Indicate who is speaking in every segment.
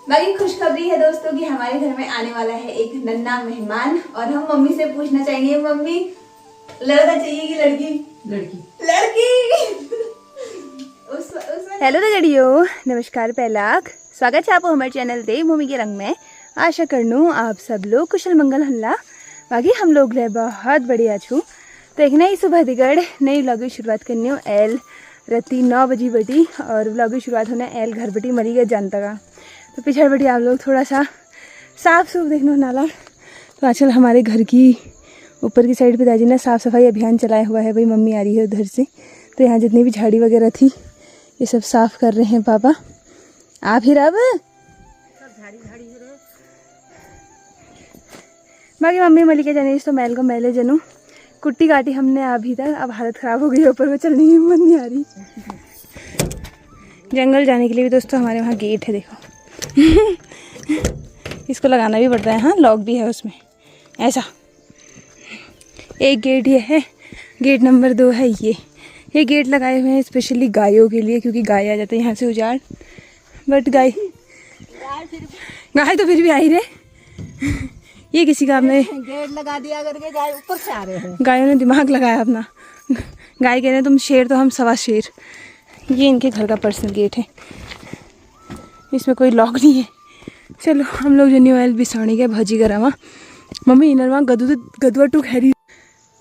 Speaker 1: बाकी खुशखबरी है दोस्तों कि हमारे घर में आने वाला है एक नन्हा मेहमान और हम मम्मी से पूछना चाहेंगे, मम्मी लड़का चाहिए कि लड़की? लड़की। हेलो दगड़ियों, नमस्कार पहलाक स्वागत है आपको हमारे चैनल देवभूमि के रंग में। आशा करनू आप सब लोग कुशल मंगल हल्ला। बाकी हम लोग रहे बहुत बढ़िया छू। तो एक नई सुबह दिगड़ नई व्लॉग की शुरुआत करनी हो। एल राती 9 बजी बटी और व्लॉग की शुरुआत होना एल घर बटी मरी गए जनता का। तो पिछड़ बटी आप लोग थोड़ा सा साफ सुफ देखना नाला। तो आजकल हमारे घर की ऊपर की साइड पिताजी ने साफ़ सफाई अभियान चलाया हुआ है। भाई मम्मी आ रही है उधर से, तो यहाँ जितनी भी झाड़ी वगैरह थी ये सब साफ कर रहे हैं पापा। आप ही रब बाकी मम्मी मलिका जाने तो मैल को मैले जनू कुट्टी काटी हमने अभी तक। अब हालत ख़राब हो गई है, ऊपर में चलने की हिम्मत नहीं आ रही। जंगल जाने के लिए भी दोस्तों हमारे वहाँ गेट है, देखो। इसको लगाना भी पड़ता है। हाँ, लॉक भी है उसमें। ऐसा एक गेट ये है, गेट नंबर 2 है ये गेट लगाए हुए हैं स्पेशली गायों के लिए, क्योंकि गाय आ जाते हैं यहाँ से उजाड़। बट गाय तो फिर भी आई रे। ये किसी काम में
Speaker 2: गेट लगा दिया करके गाय ऊपर से आ रहे हैं।
Speaker 1: गायों ने दिमाग लगाया अपना। गाय कह रहे हैं तुम शेर तो हम सवा शेर। ये इनके घर का पर्सनल गेट है, इसमें कोई लॉक नहीं है। चलो हम लोग जो न्यू ऑयल बिसाने के भजी गरवा मम्मी इनरवा गदुआ टूक हैरी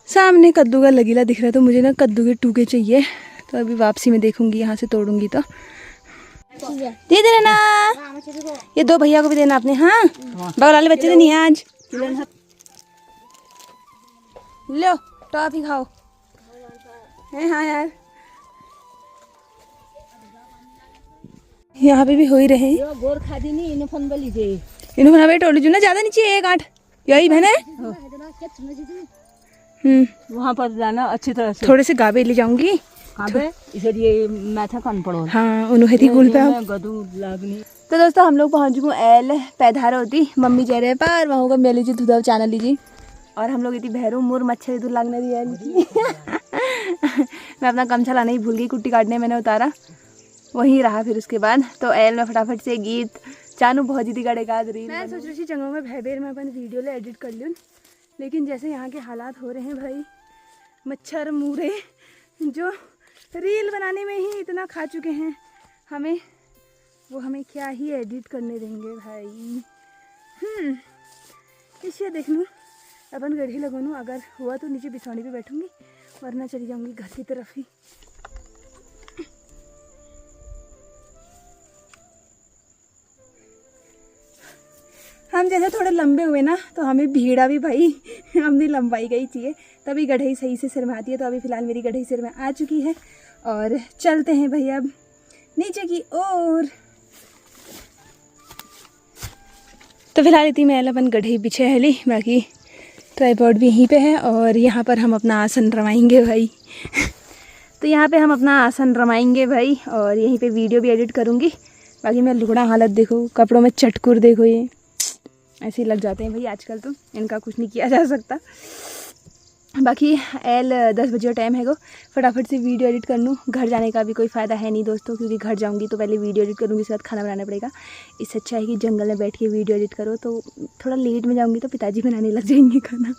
Speaker 1: सामने कद्दू का लगीला दिख रहा है। तो मुझे ना कद्दू के टूके चाहिए, तो अभी वापसी में देखूंगी, यहाँ से तोड़ूंगी। तो दे देना ना, ये 2 भैया को भी देना आपने। हाँ बगल वाले बच्चे तो नहीं है आज। लो टॉफी खाओ। हाँ यार यहाँ पे भी हो ही रहे।
Speaker 2: गोर खादी नहीं इन्होंने बली दे
Speaker 1: इन्होंने हमें टोली जो ना ज्यादा नीचे 1-8 यही बहने।
Speaker 2: वहाँ पर जाना अच्छी तरह से।
Speaker 1: थोड़े से गाबे ले जाऊंगी
Speaker 2: इसलिए मैथा कौन पड़ो।
Speaker 1: हाँ उन्होंने थी गुल पे
Speaker 2: गदू लागनी।
Speaker 1: तो दोस्तों हम लोग पहुँच गए एल पैधार होती। मम्मी जा रहे पार वहाँ होगा मेले जी धुदा चाना लीजिए। और हम लोग इतनी बहरू मुर मच्छर दूर लागने दिया। मैं अपना गमछा लाना ही भूल गई, कुट्टी काटने मैंने उतारा वहीं रहा। फिर उसके बाद तो एल में फटाफट से गीत चानू भौजी दी गड़ेगा। मैं सोच रही थी जगहों में भैबेर में अपन वीडियो ले एडिट कर लूँ, लेकिन जैसे यहाँ के हालात हो रहे हैं भाई, मच्छर मूरे जो रील बनाने में ही इतना खा चुके हैं हमें, वो हमें क्या ही एडिट करने देंगे भाई। इसे देख लूँ अपन गढ़ी लगो लूँ, अगर हुआ तो नीचे बिछौनी पे बैठूंगी, वरना चली जाऊंगी घर की तरफ ही। हम जैसे थोड़े लंबे हुए ना तो हमें भीड़ा भी भाई अपनी लंबाई का ही चाहिए, तभी गढ़ई सही से सिर में आती है। तो अभी फ़िलहाल मेरी गढ़ई सिर में आ चुकी है और चलते हैं भैया अब नीचे की ओर। तो फिलहाल इतनी मैल अपन गढ़ई पीछे है ली, बाकी ट्राइपॉड भी यहीं पे है और यहाँ पर हम अपना आसन रमाएंगे भाई। तो यहाँ पे हम अपना आसन रमाएंगे भाई और यहीं पे वीडियो भी एडिट करूँगी। बाकी मैं लुगड़ा हालत देखो, कपड़ों में चटकुर देखो, ये ऐसे ही लग जाते हैं भाई आजकल, तो इनका कुछ नहीं किया जा सकता। बाकी एल 10 बजे टाइम है गो, फटाफट से वीडियो एडिट कर लूँ। घर जाने का भी कोई फ़ायदा है नहीं दोस्तों, क्योंकि घर जाऊँगी तो पहले वीडियो एडिट करूँगी, उसके बाद खाना बनाना पड़ेगा। इससे अच्छा है कि जंगल में बैठ के वीडियो एडिट करो। तो थोड़ा लेट में जाऊँगी तो पिताजी बनाने लग जाएंगे खाना।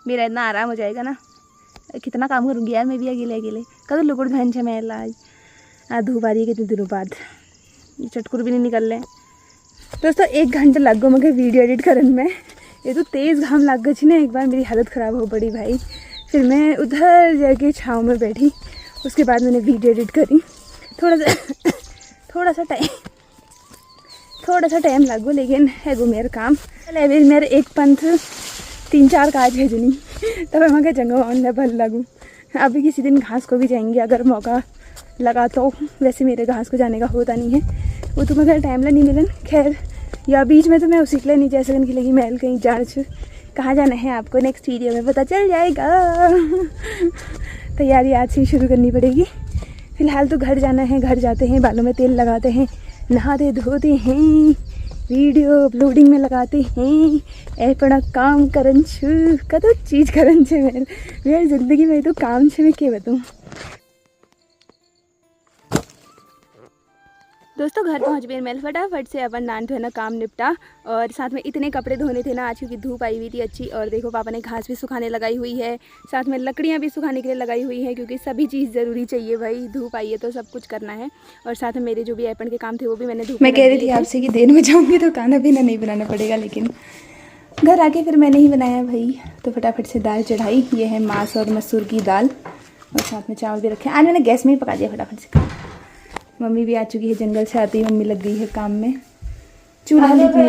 Speaker 1: मेरा इतना आराम हो जाएगा ना, कितना काम करूँगी यार मैं भी अकेले। कदर लुकुड़ बहन छे मैं आज धूप आ रही है कितने दिनों बाद, ये चटकुर भी नहीं निकल रहे दोस्तों। 1 घंटा लग गो मुझे वीडियो एडिट करने में। ये तो तेज़ घाम लग गई ना, एक बार मेरी हालत ख़राब हो पड़ी भाई। फिर मैं उधर जाके छाँव में बैठी, उसके बाद मैंने वीडियो एडिट करी। थोड़ा सा टाइम लग गो, लेकिन है वो मेरा काम। अभी मेरे एक पंथ 3-4 काज है जनी, तब मैं जंगल ऑन भल लगूँ। अभी किसी दिन घास को भी जाएंगे अगर मौका लगा तो। वैसे मेरे घास को जाने का होता नहीं है, वो तो मगर टाइम नहीं मिलन। खैर या बीच में तो मैं उसी के लिए नहीं जा सकन की लगी महल कहीं जान छू। कहाँ जाना है आपको नेक्स्ट वीडियो में पता चल जाएगा। तैयारी आज से ही शुरू करनी पड़ेगी। फ़िलहाल तो घर जाना है, घर जाते हैं, बालों में तेल लगाते हैं, नहाते धोते हैं, वीडियो अपलोडिंग में लगाते हैं, अपना काम करन छू। कतो चीज़ करन छे मेरी ज़िंदगी में, तो काम छे मैं क्या बताऊँ। दोस्तों घर पहुंच गए मैं फटाफट से अपन नान धोना काम निपटा और साथ में इतने कपड़े धोने थे ना आज क्योंकि धूप आई हुई थी अच्छी। और देखो पापा ने घास भी सुखाने लगाई हुई है, साथ में लकड़ियां भी सुखाने के लिए लगाई हुई है क्योंकि सभी चीज़ ज़रूरी चाहिए भाई, धूप आई है तो सब कुछ करना है। और साथ में मेरे जो भी ऐपन के काम थे वो भी मैंने धूप। मैं कह रही थी आपसे कि देर में जाऊँगी तो खाना पीना नहीं बनाना पड़ेगा, लेकिन घर आके फिर मैंने ही बनाया भाई। तो फटाफट से दाल चढ़ाई, ये है मांस और मसूर की दाल और साथ में चावल भी रखे। आज मैंने गैस में ही पका दिया फटाफट से। मम्मी भी आ चुकी है, जंगल से आती ही मम्मी लग गई है काम में। चूल्हा लीपने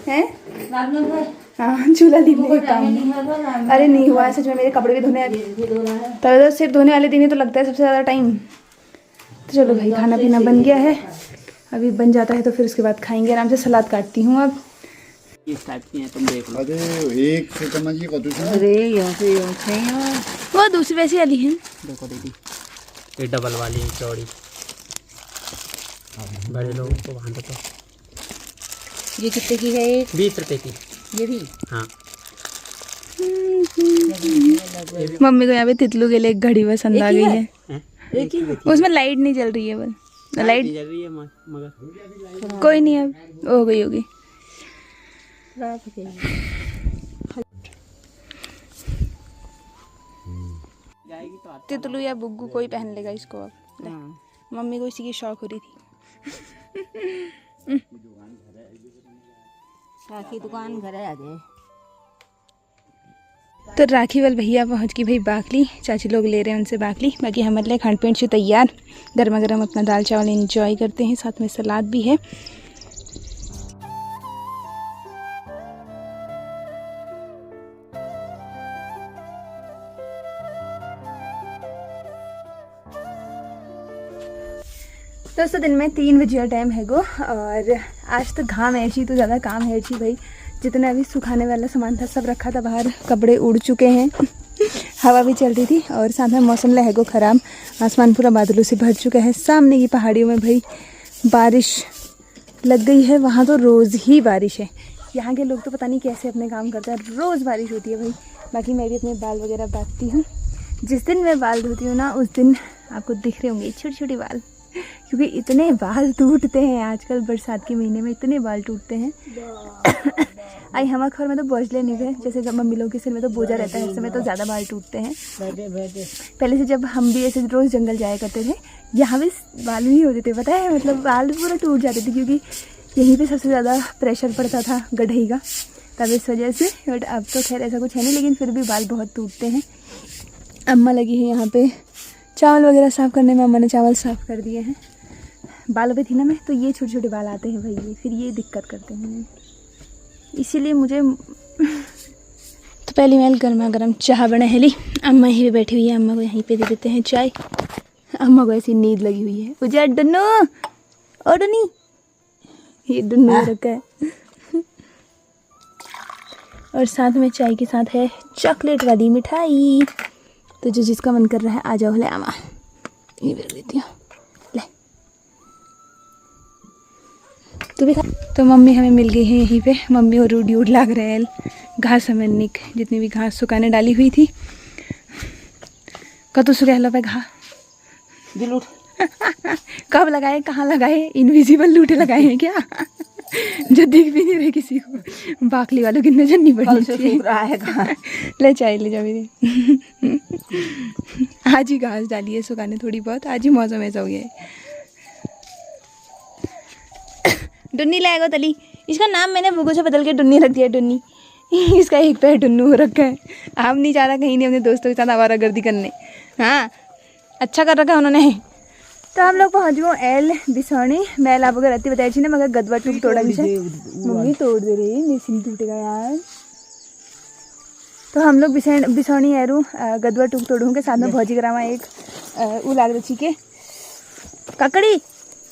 Speaker 1: के हैं, हाँ चूल्हा लीपने के काम। अरे नहीं हुआ है सच में, मेरे कपड़े भी धोने तो सिर्फ धोने वाले दिन ही तो लगता है सबसे ज़्यादा टाइम। तो चलो भाई खाना पीना बन गया है, अभी बन जाता है तो फिर उसके बाद खाएंगे आराम से। सलाद काटती हूँ अब।
Speaker 2: इस टाइप की है, तुम देख लो।
Speaker 3: अरे एक से समझिए कद्दू से।
Speaker 2: अरे यहाँ से
Speaker 1: वो दूसरी वैसी वाली है,
Speaker 2: देखो दीदी, ये डबल वाली चौड़ी, बड़े लोगों को बांधो तो।
Speaker 1: ये कितने की है?
Speaker 2: 20 रुपए की।
Speaker 1: ये भी
Speaker 2: हाँ
Speaker 1: मम्मी को यहाँ पे तितलू के लिए एक घड़ी पसंद आ गई है।
Speaker 2: एक ही
Speaker 1: उसमें लाइट नहीं जल रही है, बस लाइट
Speaker 2: जल रही है मगर
Speaker 1: कोई नहीं, अब हो गई होगी। तितलू या बुग्गू कोई पहन लेगा इसको अब। ले, मम्मी को इसी की शौक हो रही थी।
Speaker 2: राखी दुकान घर आ जाए।
Speaker 1: तो राखी वाल भैया पहुंच गई भाई बाकली, चाची लोग ले रहे हैं उनसे बाकली। बाकी हमारे लिए खान पीन से तैयार, गर्मा गर्म अपना दाल चावल एंजॉय करते हैं, साथ में सलाद भी है। दोस्तों दिन में 3 बजे टाइम है गो, और आज तो घाम ऐसी तो ज़्यादा काम है ऐसी भाई। जितना अभी सुखाने वाला सामान था सब रखा था बाहर, कपड़े उड़ चुके हैं। हवा भी चल रही थी और साथ में मौसम रहेगो ख़राब, आसमान पूरा बादलों से भर चुका है। सामने की पहाड़ियों में भाई बारिश लग गई है, वहाँ तो रोज़ ही बारिश है। यहाँ के लोग तो पता नहीं कैसे अपने काम करते हैं, रोज़ बारिश होती है भाई। बाकी मैं भी अपने बाल वगैरह बांधती हूँ। जिस दिन मैं बाल धोती हूँ ना उस दिन आपको दिख रहे होंगे छोटे छोटे बाल, क्योंकि इतने बाल टूटते हैं आजकल बरसात के महीने में, इतने बाल टूटते हैं। आई हमारे घर में तो बोझले नहीं गए, जैसे जब मम्मी लोग के सिर में तो बोझा रहता है, इस समय तो ज़्यादा बाल टूटते हैं। पहले से जब हम भी ऐसे रोज़ जंगल जाया करते थे, यहाँ भी बाल नहीं होते थे पता है, मतलब बाल पूरा टूट जाते थे क्योंकि यहीं पे सबसे ज़्यादा प्रेशर पड़ता था गढ़ई का, तब इस वजह से। बट अब तो खैर ऐसा कुछ है नहीं, लेकिन फिर भी बाल बहुत टूटते हैं। अम्मा लगी है यहाँ पे चावल वगैरह साफ़ करने में, अम्मा ने चावल साफ़ कर दिए हैं। बालों पे थी ना मैं, तो ये छोटे छोटे बाल आते हैं भाई, ये फिर ये दिक्कत करते हैं, इसीलिए मुझे। तो पहली मैल गर्मा गर्म चाय बना है ली, अम्मा यहीं पे बैठी हुई है, अम्मा को यहीं पे दे देते हैं चाय। अम्मा को ऐसी नींद लगी हुई है। मुझे डन्नू ओ डन्नी, ये डन्नू रखा है। और साथ में चाय के साथ है चॉकलेट वाली मिठाई। तो जो जिसका मन कर रहा है आ जाओ, ले आमा ये भी रख देती हूँ, ले तू भी खा। तो मम्मी हमें मिल गई है यहीं पे, मम्मी और रूडी उड़ लाग रहे हैं घास हमें निक, जितनी भी घास सुखाने डाली हुई थी। कतो सुखा लो पे घा
Speaker 2: दिलूट
Speaker 1: कब लगाए, कहाँ लगाए, इनविजिबल लूटे लगाए हैं क्या? जो दिख भी नहीं रहे किसी को, बाकली वालों की नजर नहीं पड़नी चाहिए। ले चाय ले जा मेरी। आज ही घास डाली है सुखाने थोड़ी बहुत, आज ही मौसम ऐसा हो गया है। डुन्नी लाएगा तली, इसका नाम मैंने बुगो से बदल के डुन्नी रख दिया, डुन्नी। इसका एक पैर डुन्नू हो रखा है। आप नहीं जा रहा कहीं नहीं अपने दोस्तों के साथ आवारागर्दी करने, हाँ अच्छा कर रखा है उन्होंने। तो हम लोग पहुँच गए एल बिसौनी। मैं लाभ वगैरह रहती बताई थी ना, मगर गदवा टूट तोड़ा भी मम्मी तोड़ दे रही है, मिसिंग टूटेगा यार। तो हम लोग बिसौनी एरू गदवा टूक तोड़ूँ के साथ में भौजी करावा एक लाग रची के ककड़ी।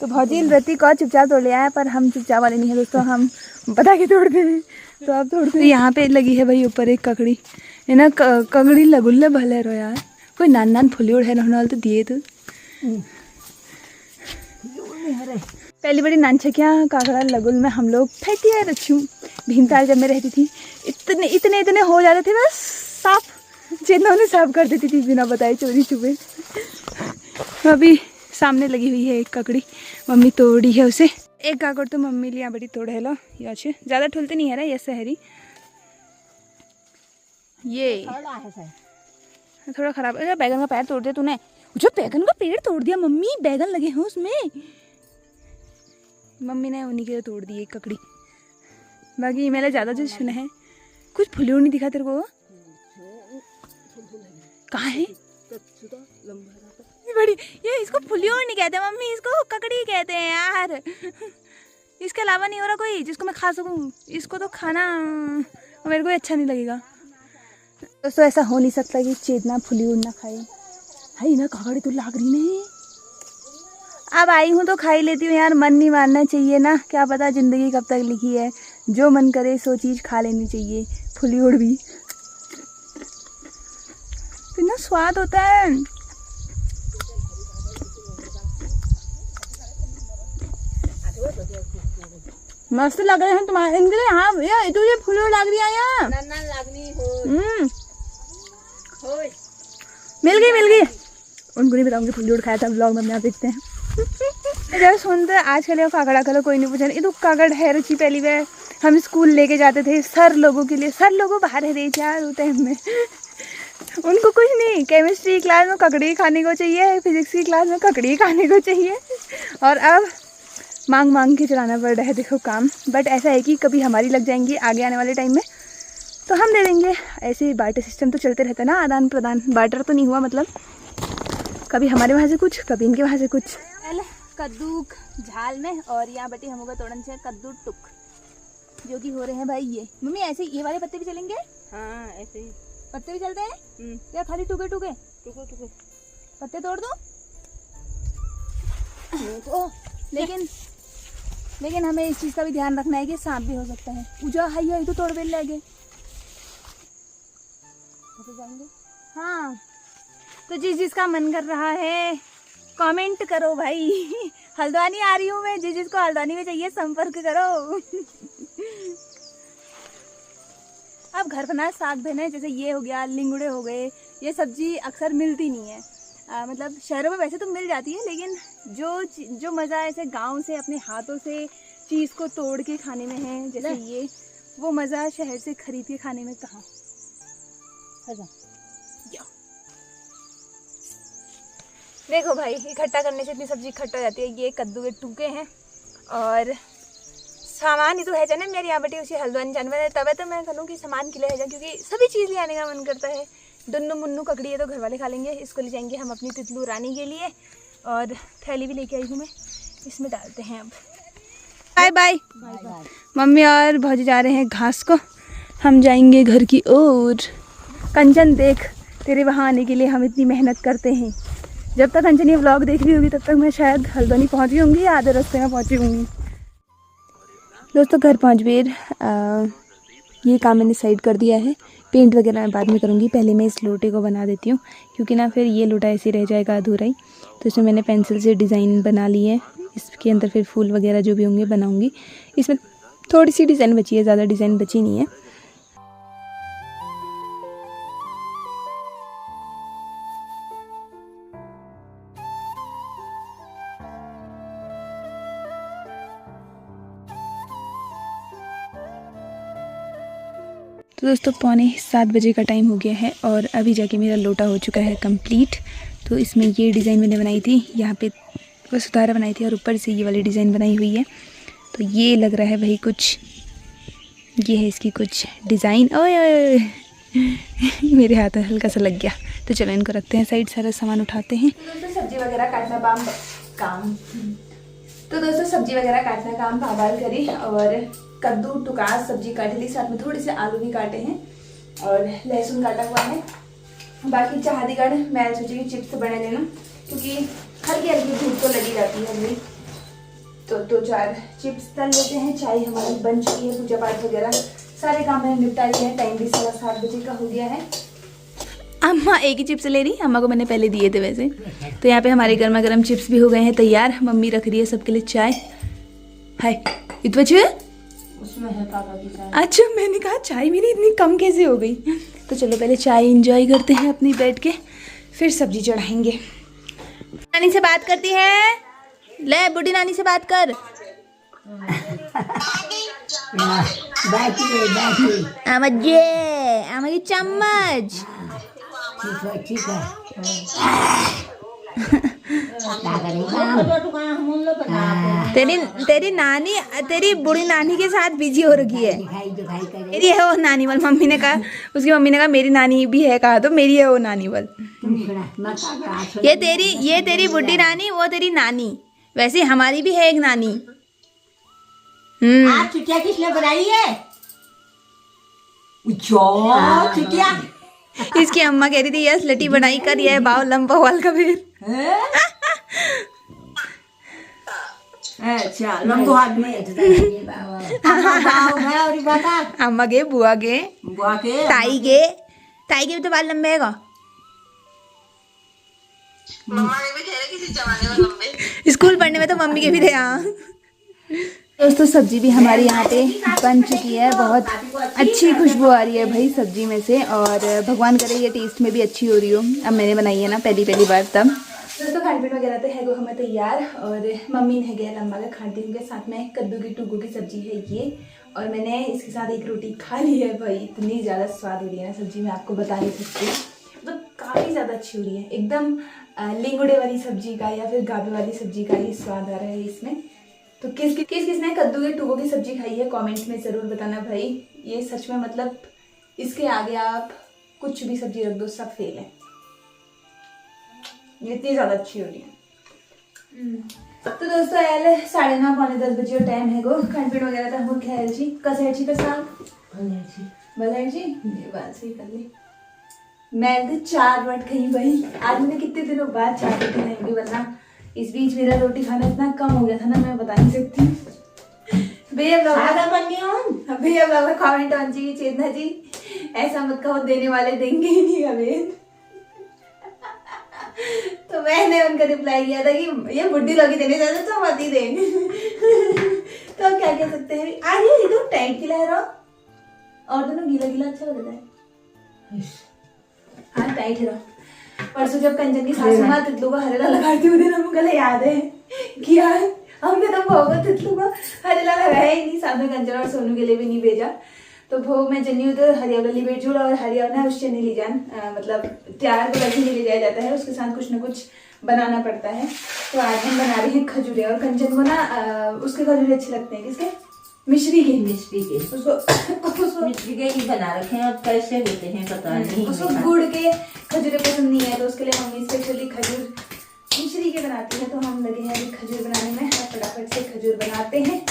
Speaker 1: तो भौजी रती को चुपचाप तोड़ लिया है, पर हम चुपचाप वाले नहीं है दोस्तों, हम बता के तोड़ते हैं। तो आप तोड़ते हैं। यहाँ पे लगी है भाई ऊपर एक ककड़ी है ना, ककड़ी लगुल्ले भले रो यार, कोई नान नान फुली उड़ है ना तो दिए तो पहली बड़ी नानछकिया काकड़ा लगुल में हम लोग फेंकती है रच्छू। भीमताल जब मैं रहती थी इतने इतने इतने हो जाते थे, बस साफ जिन्होंने साफ कर देती थी बिना बताए चोरी छुपे। अभी सामने लगी हुई है एक ककड़ी, मम्मी तोड़ी है उसे। एक काकड़ तो मम्मी लिया बड़ी तोड़ है लो ये अच्छे ज़्यादा ठुलते नहीं है रहा ये सहरी ये थोड़ा खराब है। बैगन का पैर तोड़ दिया तूने, जो बैगन का पेड़ तोड़ दिया मम्मी, बैगन लगे हैं उसमें, मम्मी ने उन्हीं के तोड़ दी एक ककड़ी। बाकी मैंने ज़्यादा जो सुना है कुछ फुली नहीं दिखा तेरे को, कहाँ है बड़ी ये, इसको फुलियोर नहीं कहते मम्मी, इसको ककड़ी कहते हैं यार। इसके अलावा नहीं हो रहा कोई जिसको मैं खा सकूं, इसको तो खाना मेरे को अच्छा नहीं लगेगा। दोस्तों ऐसा हो नहीं सकता कि चेतना फुलियोर ना खाए, हाई ना ककड़ी तो लाग रही नहीं। अब आई हूँ तो खा ही लेती हूँ यार, मन नहीं मारना चाहिए ना, क्या पता ज़िंदगी कब तक लिखी है, जो मन करे सो चीज़ खा लेनी चाहिए, फुलियोर भी कितना स्वाद होता है। मस्त लग रहे हैं तुम्हारे इनके लिए। हाँ ये तुझे फुलियोर लग रही है यहाँ, मिल गई उनको नहीं बताऊंगी फुलियोर खाया था, ब्लॉग में आप देखते हैं। जब सुनते आज कल काकड़ा कलो कोई नहीं पूछा, ये तो काकड़ है रुचि पहली बार हम स्कूल लेके जाते थे सर लोगों के लिए, सर लोगों बाहर है रही यार उस टाइम में। उनको कुछ नहीं, केमिस्ट्री क्लास में ककड़ी खाने को चाहिए, फिजिक्स की क्लास में ककड़ी खाने को चाहिए, और अब मांग के चलाना पड़ रहा है देखो काम। बट ऐसा है कि कभी हमारी लग जाएंगी आगे आने वाले टाइम में तो हम दे देंगे, ऐसे बार्टर सिस्टम तो चलते रहता है ना, आदान प्रदान। बार्टर तो नहीं हुआ मतलब, कभी हमारे वहाँ से कुछ कभी इनके वहाँ से कुछ। कद्दू झाल में और यहाँ बटी हम होगा तोड़न से कद्दू टुक जो कि हो रहे हैं भाई। ये मम्मी ऐसे ये वाले पत्ते भी चलेंगे?
Speaker 2: हाँ ऐसे ही
Speaker 1: पत्ते भी चलते हैं या खाली टुके टुके पत्ते तोड़ दो? लेकिन हमें इस चीज़ का भी ध्यान रखना है कि सांप भी हो सकता है। पूजा हाई तो तोड़ बेल लगे जाएंगे। हाँ तो जिसका मन कर रहा है कमेंट करो भाई। हल्द्वानी आ रही हूँ मैं, जिसको हल्द्वानी में चाहिए संपर्क करो। अब घर बना साग बने जैसे ये हो गया, लिंगड़े हो गए, ये सब्जी अक्सर मिलती नहीं है। मतलब शहरों में वैसे तो मिल जाती है, लेकिन जो मज़ा ऐसे गांव से अपने हाथों से चीज़ को तोड़ के खाने में है जैसे ये, वो मज़ा शहर से खरीद के खाने में कहाँ। देखो भाई इकट्ठा करने से इतनी सब्जी इकट्ठा हो जाती है। ये कद्दू के टूके हैं और सामान ही तो है जाना मेरे यहाँ बेटी उसी हल्द्वानी जानवर है, तब तो मैं कहूँ कि सामान के लिए है जा, क्योंकि सभी चीज़ ले आने का मन करता है। दुन्नू मुन्नू ककड़ी है तो घर वाले खा लेंगे, इसको ले जाएंगे हम अपनी तितलू रानी के लिए, और थैली भी लेके आई हूँ मैं, इसमें डालते हैं अब। Bye bye. मम्मी और भौजी जा रहे हैं घास को, हम जाएंगे घर की ओर। कंचन देख तेरे वहाँ आने के लिए हम इतनी मेहनत करते हैं, जब तक कंचन ये व्लॉग देख रही होगी तब तक मैं शायद हल्द्वानी पहुँच गई होंगी या आधे रास्ते में पहुँची होंगी। दोस्तों घर पहुँच बेर ये काम मैंने साइड कर दिया है, पेंट वगैरह मैं बाद में करूँगी, पहले मैं इस लोटे को बना देती हूँ क्योंकि ना फिर ये लोटा ऐसे रह जाएगा अधूरा ही। तो इसमें मैंने पेंसिल से डिज़ाइन बना ली है, इसके अंदर फिर फूल वगैरह जो भी होंगे बनाऊँगी। इसमें थोड़ी सी डिज़ाइन बची है, ज़्यादा डिज़ाइन बची नहीं है। तो दोस्तों 6:45 बजे का टाइम हो गया है और अभी जाके मेरा लोटा हो चुका है कंप्लीट। तो इसमें ये डिज़ाइन मैंने बनाई थी, यहाँ पे वो सुधारा बनाई थी और ऊपर से ये वाली डिज़ाइन बनाई हुई है। तो ये लग रहा है वही कुछ, ये है इसकी कुछ डिज़ाइन। ओए मेरे हाथ में हल्का सा लग गया। तो चलो इनको रखते हैं साइड, सारा सामान उठाते हैं। दोस्तों सब्जी वगैरह काटना काम पाबाल करी और कद्दू टुका सब्जी काट ली, साथ में थोड़े से आलू भी काटे हैं और लहसुन काटा हुआ है। बाकी चाहदीगढ़ मैं सोची कि चिप्स बना लेना क्योंकि हल्की हल्की धूप तो लगी जाती है अभी। तो 2-4 चिप्स तल लेते हैं। चाय हमारी बन चुकी है, पूजा पाठ वगैरह सारे काम मैंने निपटा लिया है। टाइम भी 7:15 बजे का हो गया है। अम्मा एक ही चिप्स ले रही, अम्मा को मैंने पहले दिए थे वैसे। तो यहाँ पे हमारे गर्मा गर्म चिप्स भी हो गए हैं तैयार। मम्मी रख रही है सबके लिए चाय। हाय इतना
Speaker 2: उसमें है पापा की चाय।
Speaker 1: अच्छा मैंने कहा चाय मेरी इतनी कम कैसे हो गई। तो चलो पहले चाय एंजॉय करते हैं अपनी बैठ के, फिर सब्जी चढ़ाएंगे। नानी से बात करती है, ले बूढ़ी नानी से बात कर। आमजे आमगी चम्मच।
Speaker 4: ठीक है
Speaker 1: तेरी तेरी नानी तेरी बूढ़ी नानी के साथ बिजी हो रखी है। मेरी है वो नानी वाल, मम्मी ने कहा, उसकी मम्मी ने कहा मेरी नानी भी है, कहा तो मेरी है वो नानी वाल। ये तेरी बुढ़ी नानी, वो तेरी नानी। वैसे हमारी भी है एक नानी।
Speaker 4: आज छुट्टियाँ किसने बनाई है? छुट्टियाँ
Speaker 1: इसकी अम्मा कह रही थी यस लटी बनाई कर, ये बाव लंबा वाल का फिर।
Speaker 4: अच्छा लंबो हाथ में
Speaker 1: अम्मा के बुआ के ताई के भी तो बाल लंबे है का। स्कूल पढ़ने में तो मम्मी के भी थे। हाँ दोस्तों सब्जी भी हमारी यहाँ पे बन चुकी है, बहुत अच्छी खुशबू आ रही है भाई सब्जी में से, और भगवान करे ये टेस्ट में भी अच्छी हो रही हो। अब मैंने बनाई है ना पहली बार तब। दोस्तों खान पीन वगैरह तो है वो हमें तैयार, और मम्मी ने गया लम्बा का खाती हूँ, साथ में कद्दू की टूगो की सब्जी है ये, और मैंने इसके साथ एक रोटी खा ली है भाई। इतनी ज़्यादा स्वाद हो रही है ना सब्जी, मैं आपको बता नहीं सकती, मतलब काफ़ी ज़्यादा अच्छी हो रही है, एकदम लिंगुड़े वाली सब्जी का या फिर गाबे वाली सब्जी का ही स्वाद आ रहा है इसमें। तो किसने कद्दू के टूगो की सब्जी खाई है कमेंट में ज़रूर बताना भाई। ये सच में मतलब इसके आगे आप कुछ भी सब्जी रख दो सब फेल है, इतनी ज़्यादा अच्छी हो रही है। तो दोस्तों यार 9:30 पौने 10 बजे टाइम है गो, खान पीन वगैरह था हम खैर जी कसैर जी का साग बलैर जी बात सही कर ली। मैं तो 4 मिनट कहीं भाई, आज मैंने कितने दिनों बाद 4 रोटी खाएंगी, वरना इस बीच मेरा रोटी खाना इतना कम हो गया था ना, मैं बता नहीं सकती। भैया कमेंट ऑन जी चेतना जी ऐसा मत कहो, देने वाले देंगे ही नहीं हमें। तो मैंने उनका रिप्लाई किया था कि ये बुड्ढी लोग देने जाते तो मत ही देंगे। तो क्या कह सकते हैं, आज ये तो टाइट खिला रहा और दोनों गीला गीला अच्छा लगता है। हाँ टाइट रहो। परसों जब कंचन की सासू माँ तितलू का हरेला लगाती हुई हम गले याद है कि यार हमने तो भोग तितलू का हरेला लगाया ही नहीं, साथ में कंचन और सोनू के लिए भी नहीं भेजा। तो भोग में जन्नी तो हरिया वाली बेचूड़ और हरिया ना उससे नहीं ले जान, मतलब तैयार तो वैसे नहीं ले जाया जाता है, उसके साथ कुछ ना कुछ बनाना पड़ता है। तो आज हम बना रहे हैं खजूरे, और कंचन को ना उसके खजूरे अच्छे लगते हैं। किसके? मिश्री के उसको
Speaker 2: मिश्री के ही बना रखे हैं, अब कैसे देते हैं पता नहीं।
Speaker 1: उसको गुड़ के खजूरे पसंद नहीं है, तो उसके लिए मम्मी स्पेशली खजूर मिश्री के बनाती है। तो हम लगे हैं अभी खजूर बनाने में, फटाफट से खजूर बनाते हैं।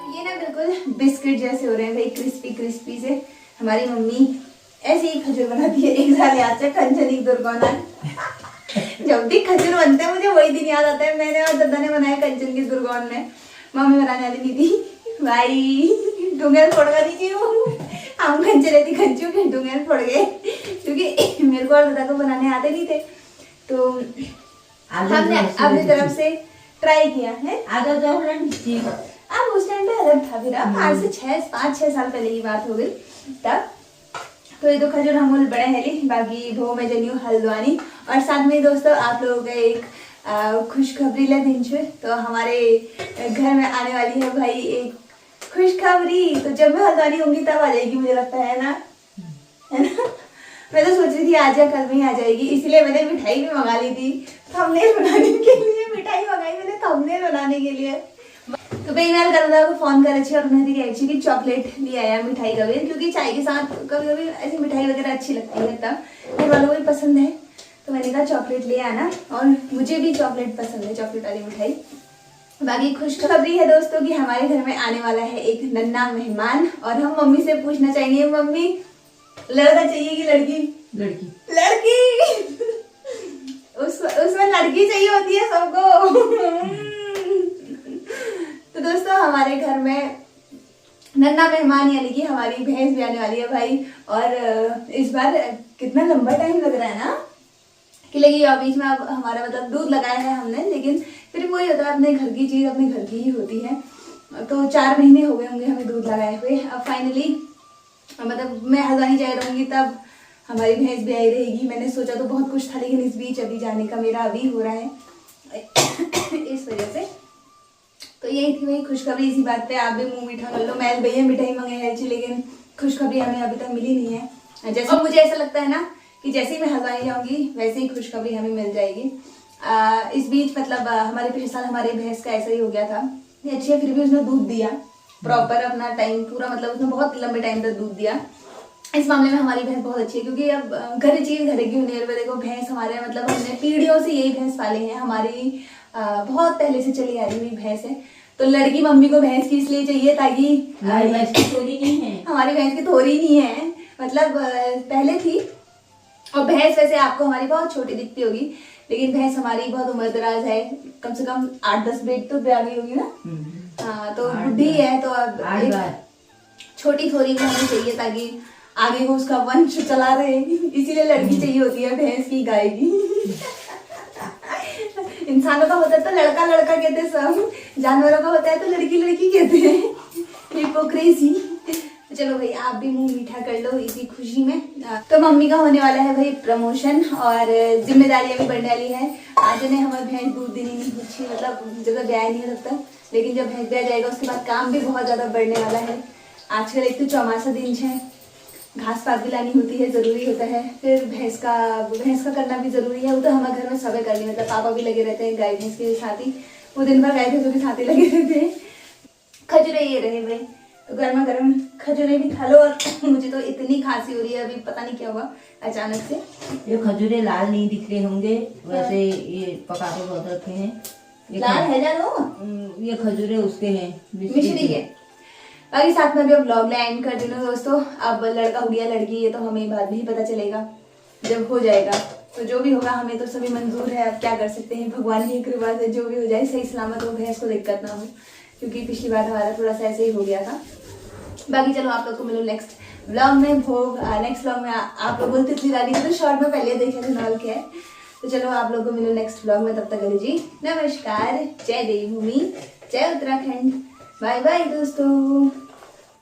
Speaker 1: ये ना बिल्कुल बिस्किट जैसे हो रहे हैं भाई, क्रिस्पी क्रिस्पी से। हमारी मम्मी ऐसे ही खजूर बनाती है। एक साल याद से कंचन एक दुर्गौना, जब भी खजूर बनते हैं मुझे वही दिन याद आता है। मैंने और दादा ने बनाया कंचन की दुर्गौन में, मम्मी बनाने आती नहीं थी भाई, डूंगर फोड़ कर दीजिए वो। हम कंचे रहती कंचू के डूंगर फोड़ गए, क्योंकि मेरे को और दादा को बनाने आते नहीं थे। तो हमने अपनी तरफ से ट्राई किया है। अब उस टाइम पे अलग था, फिर अब आज से 5-6 साल पहले की बात हो गई तब। तो ये तो खजूर हम बड़े हैं ली, बाकी वो मैं जनी हूँ हल्द्वानी। और साथ में दोस्तों आप लोगों का एक खुशखबरी ले दिन छे, तो हमारे घर में आने वाली है भाई एक खुशखबरी। तो जब मैं हल्द्वानी होंगी तब आ जाएगी, मुझे लगता है ना। मैं तो सोच रही थी आज या कल में ही आ जाएगी, इसलिए मैंने मिठाई भी मंगा ली थी थंबनेल बनाने के लिए। मिठाई मंगाई मैंने थंबनेल बनाने के लिए। तो भाई मैं दादा को फोन कर रही और उन्होंने कहा कि चॉकलेट ले आया मिठाई का भी, क्योंकि चाय के साथ कभी कभी ऐसी मिठाई वगैरह अच्छी लगती है, तब घर वालों को भी पसंद है। तो मैंने कहा चॉकलेट ले आना, और मुझे भी चॉकलेट पसंद है, चॉकलेट वाली मिठाई। बाकी खुशखबरी है दोस्तों कि हमारे घर में आने वाला है एक नन्हा मेहमान, और हम मम्मी से पूछना चाहेंगे, मम्मी लड़का चाहिए कि लड़की? लड़की उसमें लड़की चाहिए होती है सबको। तो दोस्तों हमारे घर में नन्हा मेहमान यानी कि हमारी भैंस भी आने वाली है भाई। और इस बार कितना लंबा टाइम लग रहा है ना, लगी। और बीच में अब हमारा मतलब दूध लगाया है हमने, लेकिन फिर वही होता है, अपने घर की चीज़ अपने घर की ही होती है। तो 4 महीने हो गए होंगे हमें दूध लगाए हुए। अब फाइनली मतलब मैं हल्द्वानी जा रहूँगी तब हमारी भैंस भी आई रहेगी। मैंने सोचा तो बहुत कुछ था, लेकिन इस बीच अभी जाने का मेरा अभी हो रहा है इस वजह से। तो यही थी वही खुशखबरी। इसी बात पे आप भी मुंह मीठा कर लो। मैं भैया मिठाई मंगाई थी, लेकिन खुशखबरी हमें अभी तक मिली नहीं है। जैसे मुझे ऐसा लगता है ना कि जैसे ही मैं हल्द्वानी जाऊंगी वैसे ही खुशखबरी हमें मिल जाएगी। इस बीच मतलब हमारे पिछले साल हमारी भैंस का ऐसा ही हो गया था। ये अच्छी है, फिर भी उसने दूध दिया प्रॉपर अपना टाइम पूरा, मतलब उसने बहुत लंबे टाइम तक दूध दिया। इस मामले में हमारी भैंस बहुत अच्छी है, क्योंकि अब घर चीज घर की होने पर देखो भैंस हमारे मतलब हमने पीढ़ियों से यही भैंस पाली है। हमारी बहुत पहले से चली आ रही हुई भैंस है। तो लड़की मम्मी को भैंस की इसलिए चाहिए ताकि
Speaker 2: हमारी भैंस की थोड़ी नहीं है,
Speaker 1: हमारी भैंस की थोड़ी नहीं है, मतलब पहले थी। और भैंस वैसे आपको हमारी बहुत छोटी दिखती होगी, लेकिन भैंस हमारी बहुत उम्रदराज है। कम से कम 8-10 बेट तो ब्याह होगी ना। हाँ, तो बुढ़ी है, तो अब छोटी थोड़ी भी हमें चाहिए ताकि आगे को उसका वंश चला रहे। इसीलिए लड़की चाहिए होती है भैंस की, गाय की। इंसानों का होता है तो लड़का लड़का कहते हैं सब, जानवरों का होता है तो लड़की लड़की कहते हैं। हिपोक्रेसी। चलो भाई आप भी मुंह मीठा कर लो इसी खुशी में। तो मम्मी का होने वाला है भाई प्रमोशन, और जिम्मेदारियां भी बढ़ने वाली है। आज ने हमारी भैंस दूध देनी नहीं पूछी, मतलब जब तक ब्याह नहीं है तब तक, लेकिन जब भैंस ब्याह जाएगा उसके बाद काम भी बहुत ज्यादा बढ़ने वाला है। आजकल एक तो चौमासा दिन है, घास पात भी लानी होती है, जरूरी होता है। फिर भैंस का करना भी जरूरी है। वो तो हमारे घर में सबे कर ली, मतलब पापा भी लगे रहते हैं गाय भैंस के साथ ही, वो दिन भर गाय भैंसों के साथ ही लगे रहते हैं। खजूरे ये रहे भाई, तो गर्मा गर्म खजूरे भी खा लो। और मुझे तो इतनी खांसी हो रही है, अभी पता नहीं क्या हुआ अचानक से।
Speaker 2: ये खजूरे लाल नहीं दिख रहे होंगे, वैसे ये पका के बहुत रखे हैं।
Speaker 1: लाल है जानो,
Speaker 2: ये खजूरे उसके हैं
Speaker 1: मिश्री के। बाकी साथ में भी अब व्लॉग एंड कर देना दोस्तों। अब लड़का हो गया लड़की, ये तो हमें बाद में ही पता चलेगा जब हो जाएगा। तो जो भी होगा हमें तो सभी मंजूर है, अब क्या कर सकते हैं, भगवान की कृपा से जो भी हो जाए सही सलामत हो, भैंस को दिक्कत ना हो, क्योंकि पिछली बार हमारा थोड़ा सा ऐसे ही हो गया था। बाकी चलो आप लोग को मिलो नेक्स्ट व्लॉग में। नेक्स्ट व्लॉग में आप लोग बोलते इतनी रानी तो शॉर्ट में पहले देखे थे नॉल के। तो चलो आप लोग को मिलो नेक्स्ट व्लॉग में, तब तक अली जी नमस्कार, जय देवभूमि, जय उत्तराखंड, बाय बाय दोस्तों।